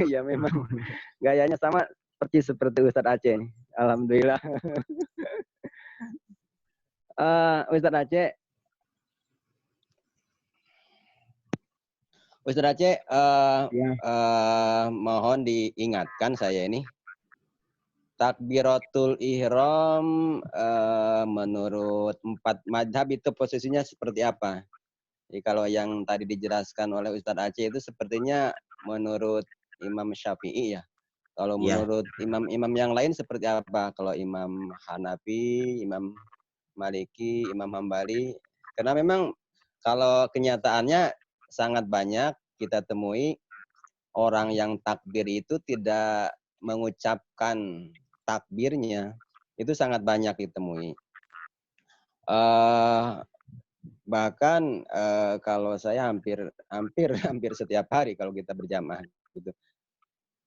Ya memang gayanya sama seperti Ustadz Aceh nih. Alhamdulillah. Ustadz Aceh, Ya. mohon diingatkan saya ini takbiratul ihram menurut 4 madhab itu posisinya seperti apa? Jadi kalau yang tadi dijelaskan oleh Ustadz Aceh itu sepertinya menurut Imam Syafi'i ya. Kalau Ya. menurut imam-imam yang lain seperti apa? Kalau Imam Hanafi, Imam Maliki, Imam Hambali. Karena memang kalau kenyataannya sangat banyak kita temui orang yang takbir itu tidak mengucapkan takbirnya. Itu sangat banyak ditemui. Bahkan kalau saya hampir setiap hari kalau kita berjamaah gitu.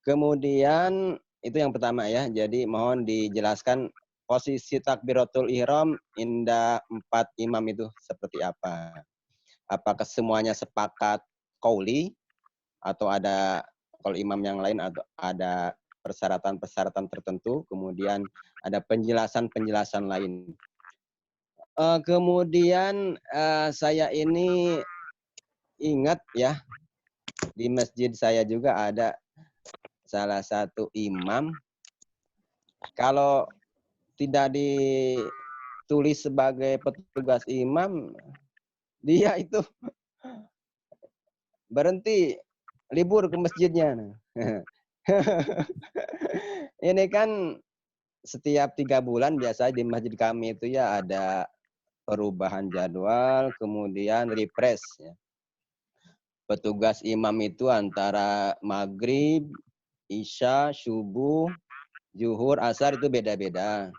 Kemudian itu yang pertama ya. Jadi mohon dijelaskan posisi takbiratul ihram indah 4 imam itu seperti apa? Apakah semuanya sepakat qauli atau ada kalau imam yang lain atau ada persyaratan-persyaratan tertentu, kemudian ada penjelasan-penjelasan lain. Kemudian saya ini ingat ya, di masjid saya juga ada salah satu imam, kalau tidak ditulis sebagai petugas imam, dia itu berhenti libur ke masjidnya. Ini kan setiap 3 bulan biasa di masjid kami itu ya ada perubahan jadwal, kemudian refresh ya. Petugas imam itu antara maghrib, isya, subuh, zuhur, asar itu beda-beda.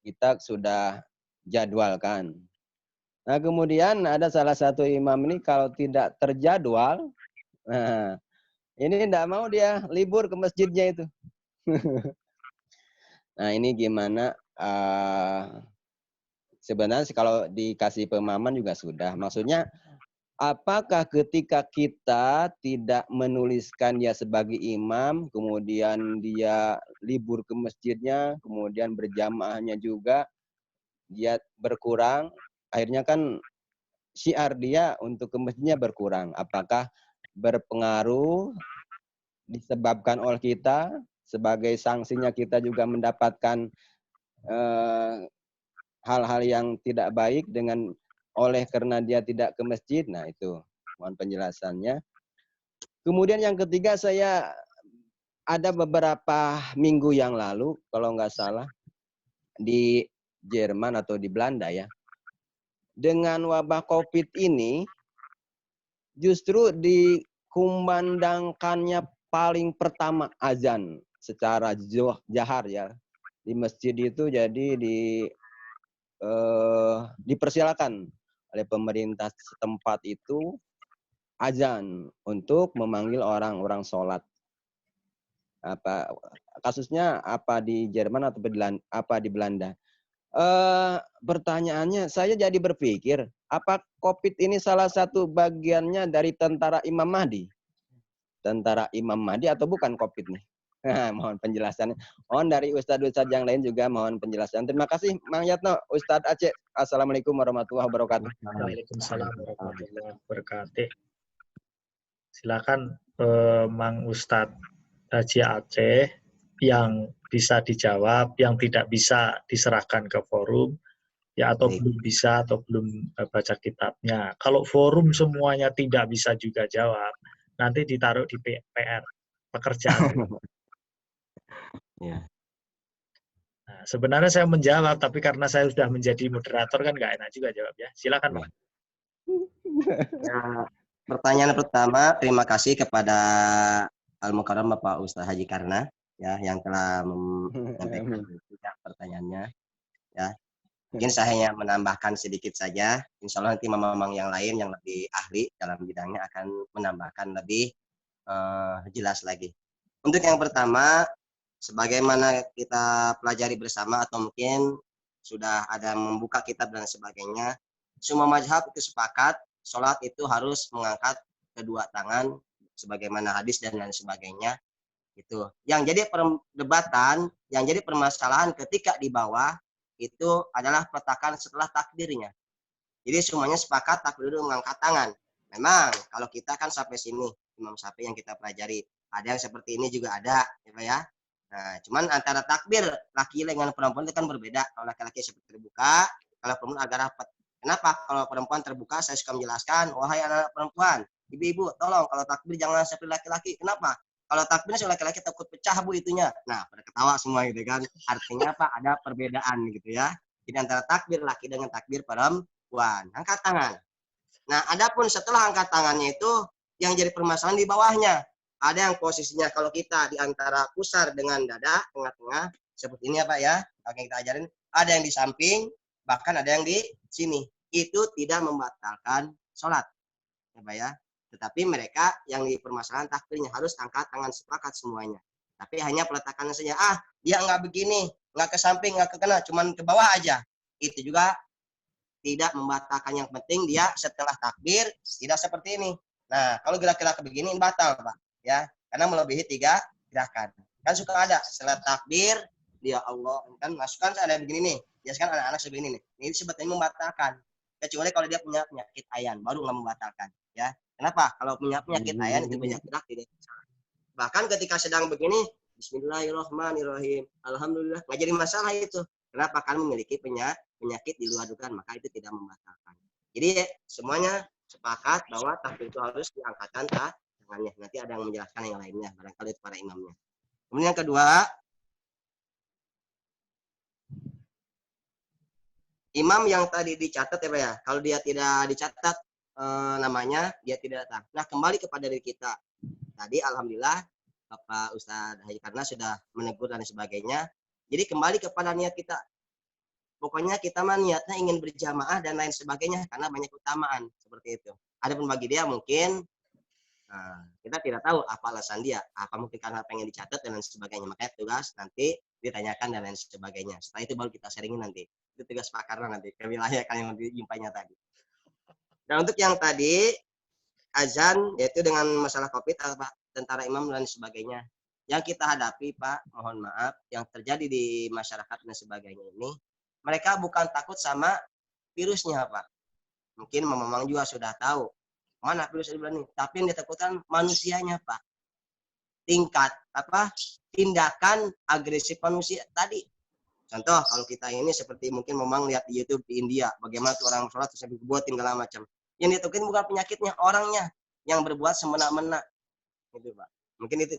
Kita sudah jadwalkan. Nah, kemudian ada salah satu imam ini kalau tidak terjadwal, nah, ini tidak mau dia libur ke masjidnya itu. Nah, ini gimana? Sebenarnya kalau dikasih pemahaman juga sudah. Maksudnya, apakah ketika kita tidak menuliskan dia sebagai imam, kemudian dia libur ke masjidnya, kemudian berjamaahnya juga, dia berkurang, akhirnya kan syiar dia untuk ke masjidnya berkurang. Apakah berpengaruh disebabkan oleh kita, sebagai sanksinya kita juga mendapatkan hal-hal yang tidak baik dengan oleh karena dia tidak ke masjid. Nah itu mohon penjelasannya. Kemudian yang ketiga, saya ada beberapa minggu yang lalu kalau nggak salah di Jerman atau di Belanda ya, dengan wabah COVID ini justru dikumandangkannya paling pertama azan secara jahar ya di masjid itu. Jadi dipersilakan oleh pemerintah setempat itu azan untuk memanggil orang-orang sholat. Apa kasusnya, apa di Jerman atau apa di Belanda? Pertanyaannya, saya jadi berpikir, apa COVID ini salah satu bagiannya dari tentara Imam Mahdi? Tentara Imam Mahdi atau bukan COVID nih? Mohon penjelasannya. Mohon dari Ustadz-Ustadz yang lain juga mohon penjelasan. Terima kasih, Mang Yatno, Ustadz Aceh. Assalamualaikum warahmatullahi wabarakatuh. Waalaikumsalam warahmatullahi wabarakatuh. Silakan Mang Ustadz Haji Aceh yang bisa dijawab, yang tidak bisa diserahkan ke forum, ya atau belum bisa atau belum baca kitabnya. Kalau forum semuanya tidak bisa juga jawab, nanti ditaruh di PR, pekerjaan. Ya. Nah, sebenarnya saya menjawab, tapi karena saya sudah menjadi moderator kan nggak enak juga jawab ya. Silakan Pak. Ya, pertanyaan pertama, terima kasih kepada Al-Mukarram Bapak Ustaz Haji Karna ya yang telah menyampaikan pertanyaannya ya. Mungkin saya hanya menambahkan sedikit saja. Insya Allah nanti mamang yang lain yang lebih ahli dalam bidangnya akan menambahkan lebih jelas lagi. Untuk yang pertama, sebagaimana kita pelajari bersama atau mungkin sudah ada membuka kitab dan sebagainya, semua mazhab itu sepakat sholat itu harus mengangkat kedua tangan sebagaimana hadis dan lain sebagainya. Itu yang jadi perdebatan, yang jadi permasalahan ketika di bawah itu adalah peletakan setelah takbirnya. Jadi semuanya sepakat takbir dulu mengangkat tangan. Memang kalau kita kan sampai sini Imam Syafi'i yang kita pelajari, ada yang seperti ini juga ada, ya. Nah, cuman antara takbir laki dengan perempuan itu kan berbeda. Kalau laki-laki seperti terbuka, kalau perempuan agak rapat. Kenapa? Kalau perempuan terbuka, saya suka menjelaskan, wahai anak perempuan, ibu-ibu, tolong kalau takbir jangan seperti laki-laki. Kenapa? Kalau takbirnya seperti laki-laki takut pecah bu itunya. Nah, pada ketawa semua gitu kan. Artinya apa? Ada perbedaan gitu ya. Jadi antara takbir laki dengan takbir perempuan. Angkat tangan. Nah, adapun setelah angkat tangannya itu yang jadi permasalahan di bawahnya. Ada yang posisinya kalau kita di antara pusar dengan dada, tengah-tengah, seperti ini ya Pak ya, yang kita ajarin. Ada yang di samping, bahkan ada yang di sini. Itu tidak membatalkan sholat. Ya Pak ya. Tetapi mereka yang di permasalahan takbirnya harus angkat tangan sepakat semuanya. Tapi hanya peletakannya saja. Dia nggak begini, nggak ke samping, nggak ke kanan, cuman ke bawah aja. Itu juga tidak membatalkan. Yang penting dia setelah takbir tidak seperti ini. Nah, kalau gerak-gerak begini batal, Pak. Ya, karena melebihi 3 gerakan. Kan suka ada setelah takbir, dia Allah kan masukkan ada begini nih. Biasanya anak-anak sebegini nih. Ini sebetulnya membatalkan. Kecuali kalau dia punya penyakit ayan, baru nggak membatalkan. Ya, kenapa? Kalau punya penyakit ayan itu banyak gerak tidak. Bahkan ketika sedang begini, Bismillahirrahmanirrahim, Alhamdulillah, nggak jadi masalah itu. Kenapa? Karena memiliki penyakit di luar dugaan, maka itu tidak membatalkan. Jadi semuanya sepakat bahwa takbir itu harus diangkatkan tangannya. Nanti ada yang menjelaskan yang lainnya, barangkali itu para imamnya. Kemudian yang kedua, imam yang tadi dicatat ya Pak ya, kalau dia tidak dicatat namanya, dia tidak datang. Nah, kembali kepada diri kita. Tadi alhamdulillah Bapak Ustadz Haji Karna sudah menegur dan sebagainya. Jadi kembali kepada niat kita. Pokoknya kita mah niatnya ingin berjamaah dan lain sebagainya karena banyak keutamaan seperti itu. Adapun bagi dia mungkin kita tidak tahu apa alasan dia, apa mungkin karena pengen dicatat dan lain sebagainya. Makanya tugas nanti ditanyakan dan lain sebagainya. Setelah itu baru kita sharingin nanti. Itu tugas Pak Karna nanti ke wilayah yang dijumpainya tadi. Nah, untuk yang tadi azan yaitu dengan masalah Covid Pak, tentara imam dan sebagainya. Yang kita hadapi Pak, mohon maaf, yang terjadi di masyarakat dan sebagainya ini, mereka bukan takut sama virusnya Pak. Mungkin memang juga sudah tahu mana virus ini, tapi yang ditakutkan manusianya Pak. Tingkat tindakan agresif manusia tadi. Contoh kalau kita ini seperti mungkin memang lihat di YouTube di India, bagaimana tuh orang sholat terus dibuatin segala macam. Yang ditakutin bukan penyakitnya, orangnya yang berbuat semena-mena. Gitu Pak. Mungkin itu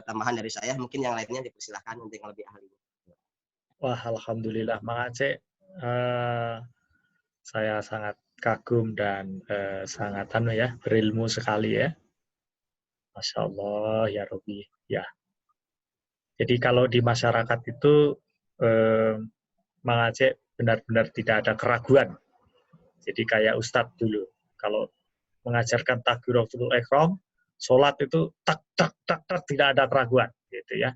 tambahan dari saya. Mungkin yang lainnya dipersilahkan untuk yang lebih ahli. Wah, alhamdulillah, Mang Aceh. Saya sangat kagum dan sangat berilmu sekali ya. Masya Allah ya Robi. Ya. Jadi kalau di masyarakat itu Mang Aceh benar-benar tidak ada keraguan. Jadi kayak Ustadz dulu. Kalau mengajarkan takbiratul ihram, sholat itu tak tidak ada keraguan gitu ya.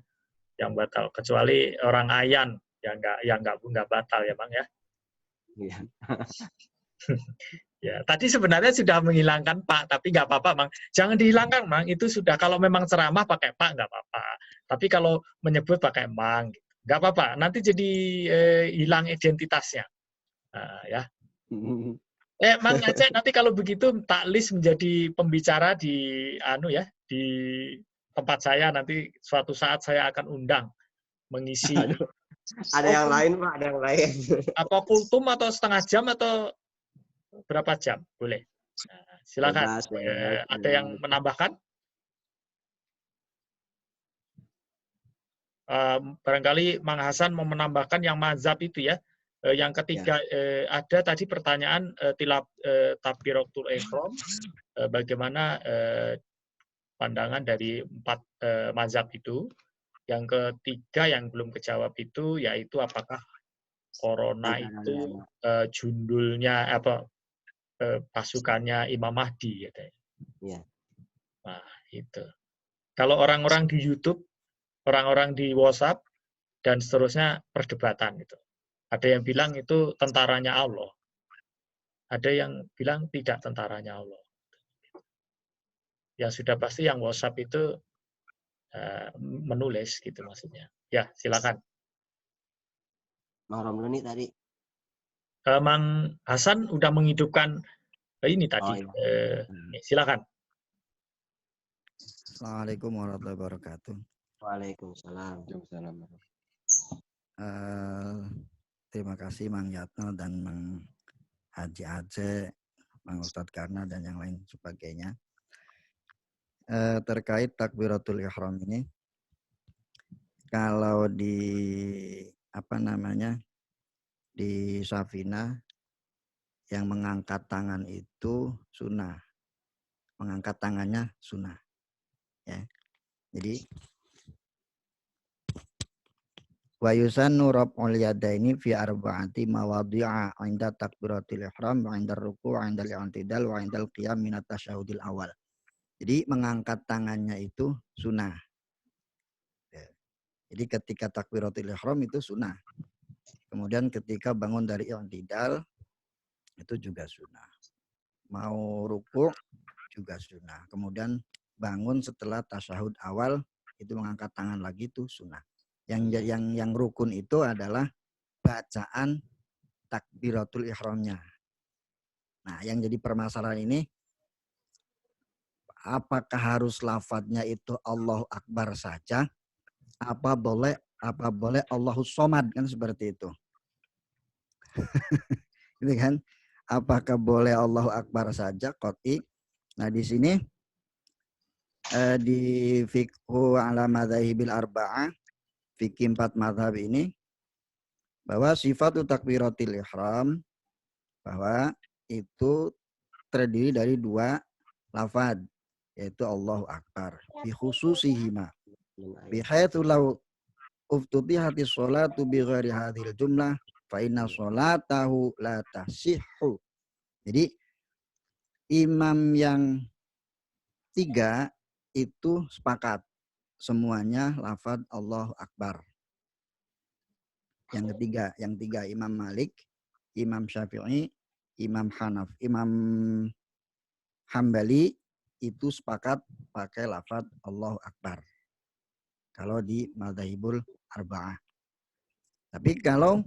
Yang batal kecuali orang ayan yang nggak batal ya Bang ya. Iya. Ya, tadi sebenarnya sudah menghilangkan Pak, tapi nggak apa-apa, Mang. Jangan dihilangkan, Mang. Itu sudah kalau memang ceramah pakai Pak nggak apa-apa. Tapi kalau menyebut pakai Mang, nggak apa-apa. Nanti jadi hilang identitasnya, ya. Mang Aceh, nanti kalau begitu tak list menjadi pembicara di di tempat saya. Nanti suatu saat saya akan undang mengisi. Ada yang lain Pak, ada yang lain. Apa kultum atau setengah jam atau berapa jam? Boleh. Nah, silakan. Ada yang menambahkan? Barangkali Mang Hasan mau menambahkan yang mazhab itu ya. Yang ketiga ada tadi pertanyaan takbiratul ihram, bagaimana pandangan dari 4 mazhab itu. Yang ketiga yang belum kejawab itu yaitu apakah corona itu jundulnya pasukannya Imam Mahdi katanya. Ya. Nah, itu. Kalau orang-orang di YouTube, orang-orang di WhatsApp dan seterusnya perdebatan itu. Ada yang bilang itu tentaranya Allah. Ada yang bilang tidak tentaranya Allah. Yang sudah pasti yang WhatsApp itu menulis gitu maksudnya. Ya, silakan. Bang Romli tadi. Mang Hasan udah menghidupkan ini tadi. Oh, iya. Silakan. Assalamualaikum warahmatullahi wabarakatuh. Waalaikumsalam. Terima kasih Mang Yatno dan Mang Haji Aceh, Mang Ustadz Karna dan yang lain sebagainya. Terkait takbiratul ihram ini, kalau di di Safina yang mengangkat tangan itu sunnah, mengangkat tangannya sunnah, ya. Jadi wa yusannu raf'ul yadaini fi arba'ati mawadhi'a 'inda takbiratul ihram wa 'inda ruku' wa 'inda al-i'tidal wa 'inda al-qiyam min at-tasyahhudil awal. Jadi mengangkat tangannya itu sunnah. Jadi ketika takbiratul ihram itu sunnah. Kemudian ketika bangun dari i'tidal itu juga sunnah. Mau ruku' juga sunnah. Kemudian bangun setelah tasyahud awal itu mengangkat tangan lagi itu sunnah. Yang rukun itu adalah bacaan takbiratul ihramnya. Nah, yang jadi permasalahan ini, apakah harus lafadznya itu Allahu Akbar saja? Apa boleh Allahus Somad, kan seperti itu. Gitu kan? Apakah boleh Allahu Akbar saja? Qot'i. Nah, di sini di fiqhu ala madzahibil arba'ah, fikih 4 mazhab ini, bahwa sifat takbiratul ihram bahwa itu terdiri dari 2 lafaz, yaitu Allahu Akbar bi khususihima bi haitsu law uftutihatis sholatu bi ghairi hadhil jumlah fa inna sholatahu la tasihhu. Jadi imam yang 3 itu sepakat semuanya lafaz Allahu Akbar. Yang tiga Imam Malik, Imam Syafi'i, Imam Hambali itu sepakat pakai lafaz Allahu Akbar. Kalau di madzhabul arba'ah. Tapi kalau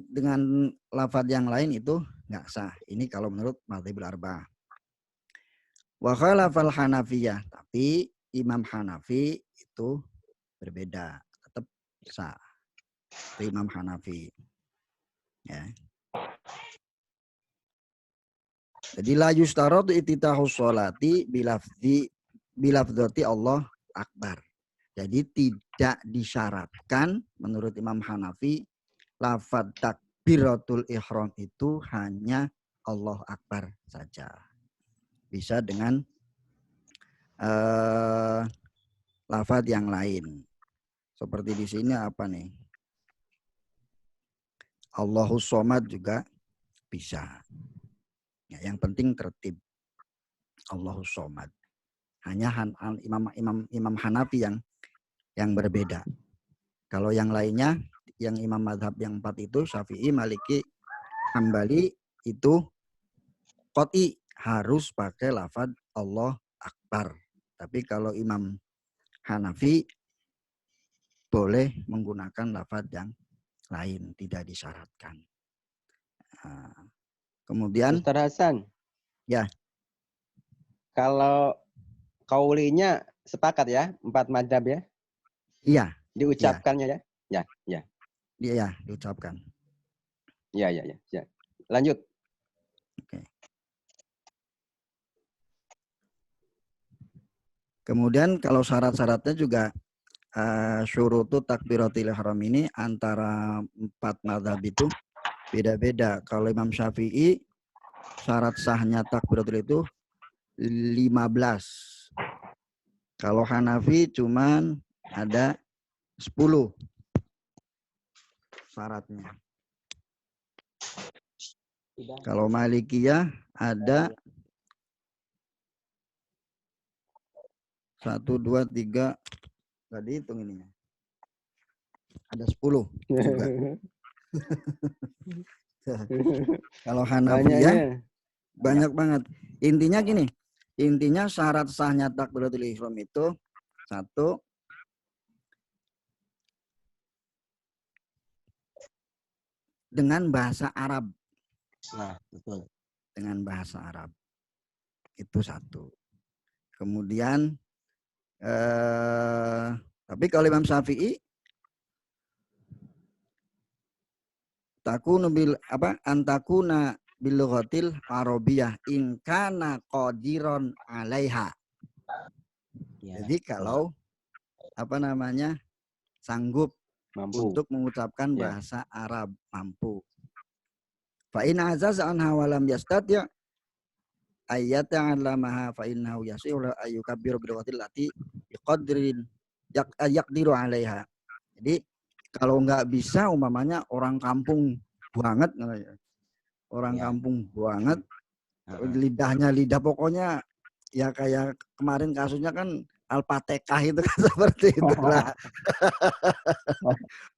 dengan lafaz yang lain itu nggak sah. Ini kalau menurut madzhabul arba'ah. Wa khalafal Hanafiyah, tapi Imam Hanafi itu berbeda. Sah. Itu Imam Hanafi. Ya. Jadi la yustaratu ittitahus sholati bilafdzati Allah Akbar. Jadi tidak disyaratkan menurut Imam Hanafi lafadz takbiratul ihram itu hanya Allah Akbar saja. Bisa dengan lafadz yang lain. Seperti di sini apa nih? Allahus Somad juga bisa. Ya, yang penting tertib. Allahus Somad. Hanya Imam Hanafi yang berbeda. Kalau yang lainnya, yang imam mazhab yang 4 itu, Syafi'i, Maliki, Hambali, itu qot'i harus pakai lafaz Allah Akbar. Tapi kalau Imam Hanafi boleh menggunakan lafaz yang lain, tidak disyaratkan. Nah, kemudian Ustaz Hasan. Ya. Kalau kaulinya sepakat ya, 4 mazhab ya? Iya. Diucapkannya ya? Ya. Iya, diucapkan. Ya. Lanjut. Oke. Kemudian kalau syarat-syaratnya juga syurutu takbiratul ihram ini antara 4 mazhab itu beda-beda. Kalau Imam Syafi'i syarat sahnya takbiratul itu 15. Kalau Hanafi cuman ada 10 syaratnya. Kalau Malikiyah ada 1, 2, 3, tadi hitung ininya. Ada 10 juga. Kalau Hanafiyah Banyak banget. Intinya gini, intinya syarat sahnya takbiratul ihram itu satu, dengan bahasa Arab. Nah, betul. Dengan bahasa Arab. Itu satu. Kemudian tapi kalau Imam Syafi'i takunu bil antakuna bil lughatil arabiyah in kana qadiron 'alaiha. Ya. Jadi kalau sanggup Mampu. untuk mengucapkan Ya. bahasa Arab, mampu. Fa in azaza anha wa lam yastati' ayyata'allamaha fa innahu yasihu ayyukabbiru bil lughatil lati yaqdiru 'alaiha. Jadi kalau nggak bisa umpamanya orang kampung banget, orang kampung banget, lidahnya lidah pokoknya ya kayak kemarin kasusnya kan Al-Fatihah itu kan seperti itulah.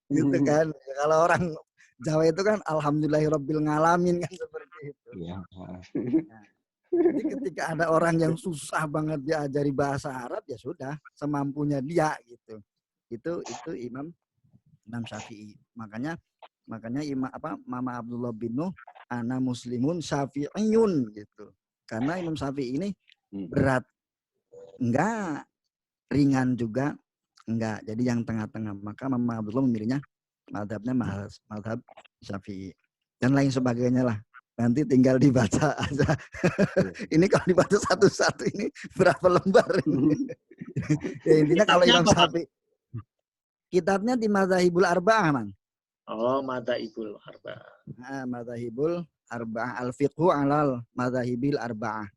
Gitu kan. Kalau orang Jawa itu kan alhamdulillahirabbil ngalamin kan seperti itu. Iya. Nah, jadi ketika ada orang yang susah banget diajari bahasa Arab ya sudah semampunya dia gitu. Itu Imam Syafi'i. Makanya Mama Abdullah bin Nuh ana muslimun syafi'iyun gitu. Karena Imam Syafi'i ini berat enggak, ringan juga enggak. Jadi yang tengah-tengah. Maka Mama Abdullah memilihnya mazhabnya mazhab Syafi'i. Dan lain sebagainya lah. Nanti tinggal dibaca aja. Ini kalau dibaca satu-satu ini berapa lembar ini? Ya, intinya kalau Imam Syafi'i kitabnya di Madzhabul Arba'ah, Man. Oh, Madzhabul Arba'ah. Nah, Madzhabul Arba'ah, al-fiqhu alal Madzahibil Arba'ah.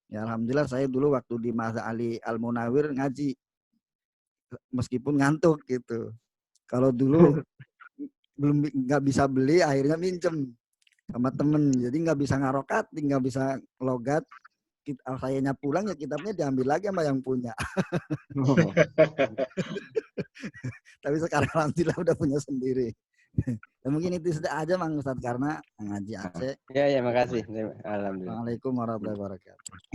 Ya alhamdulillah saya dulu waktu di Mazhab Ali Al-Munawir ngaji meskipun ngantuk gitu. Kalau dulu belum nggak bisa beli, akhirnya minjem sama temen. Jadi nggak bisa ngarokat, nggak bisa logat. Sayanya pulang ya kitabnya diambil lagi sama yang punya. Tapi sekarang alhamdulillah udah punya sendiri. Dan mungkin itu sudah aja Mang Ustadz karena ngaji Aceh. Ya, makasih. Alhamdulillah. Assalamualaikum warahmatullahi wabarakatuh.